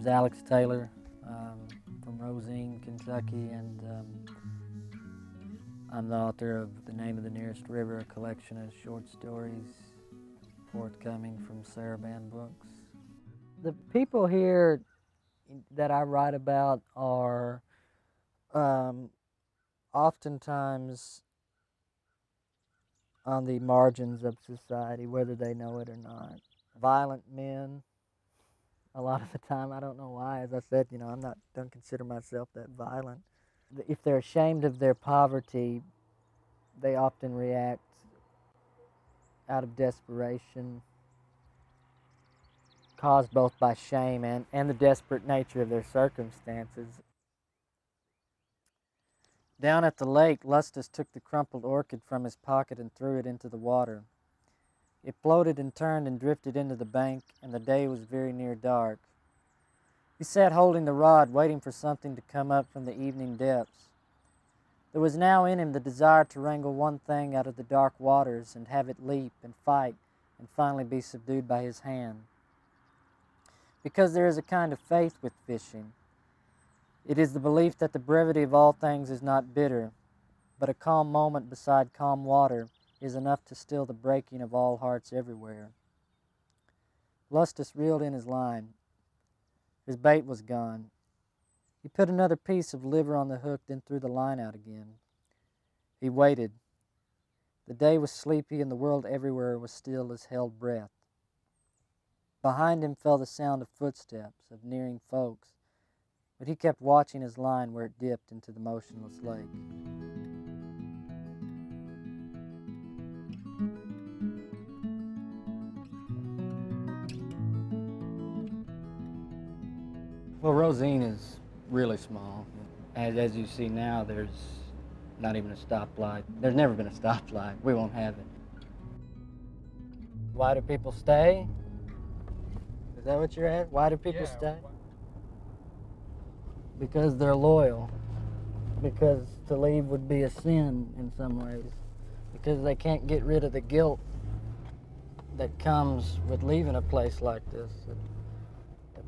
name's Alex Taylor, from Rosine, Kentucky, and I'm the author of The Name of the Nearest River, a collection of short stories forthcoming from Sarabande Books. The people here that I write about are oftentimes on the margins of society, whether they know it or not. Violent men, a lot of the time. I don't know why. As I said, don't consider myself that violent. If they're ashamed of their poverty, they often react out of desperation, caused both by shame and the desperate nature of their circumstances. Down at the lake, Lustus took the crumpled orchid from his pocket and threw it into the water. It floated and turned and drifted into the bank, and the day was very near dark. He sat holding the rod, waiting for something to come up from the evening depths. There was now in him the desire to wrangle one thing out of the dark waters and have it leap and fight and finally be subdued by his hand. Because there is a kind of faith with fishing. It is the belief that the brevity of all things is not bitter, but a calm moment beside calm water is enough to still the breaking of all hearts everywhere. Lustus reeled in his line. His bait was gone. He put another piece of liver on the hook, then threw the line out again. He waited. The day was sleepy, and the world everywhere was still as held breath. Behind him fell the sound of footsteps, of nearing folks, but he kept watching his line where it dipped into the motionless lake. Well, Rosine is really small. As you see now, there's not even a stoplight. There's never been a stoplight. We won't have it. Why do people stay? Is that what you're at? Why do people stay? Because they're loyal. Because to leave would be a sin in some ways. Because they can't get rid of the guilt that comes with leaving a place like this.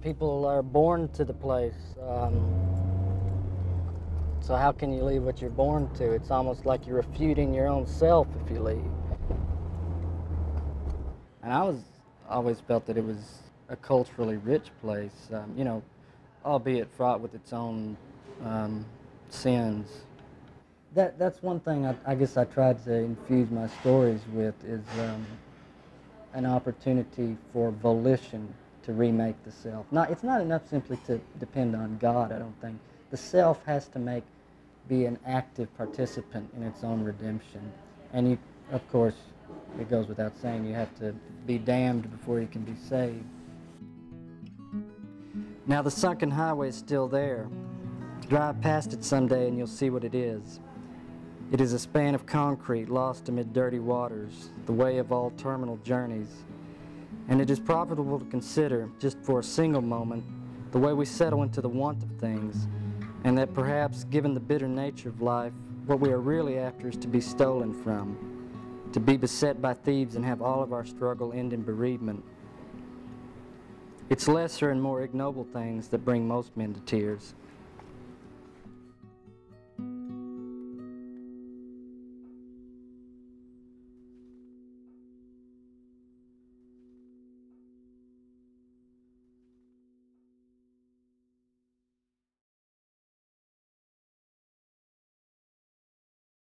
People are born to the place. So how can you leave what you're born to? It's almost like you're refuting your own self if you leave. And I always felt that it was a culturally rich place, albeit fraught with its own sins. That's one thing I guess I tried to infuse my stories with is an opportunity for volition to remake the self. It's not enough simply to depend on God, I don't think. The self has to be an active participant in its own redemption. And you, of course, it goes without saying, you have to be damned before you can be saved. Now the sunken highway is still there. Drive past it someday and you'll see what it is. It is a span of concrete lost amid dirty waters, the way of all terminal journeys. And it is profitable to consider, just for a single moment, the way we settle into the want of things, and that perhaps, given the bitter nature of life, what we are really after is to be stolen from, to be beset by thieves and have all of our struggle end in bereavement. It's lesser and more ignoble things that bring most men to tears.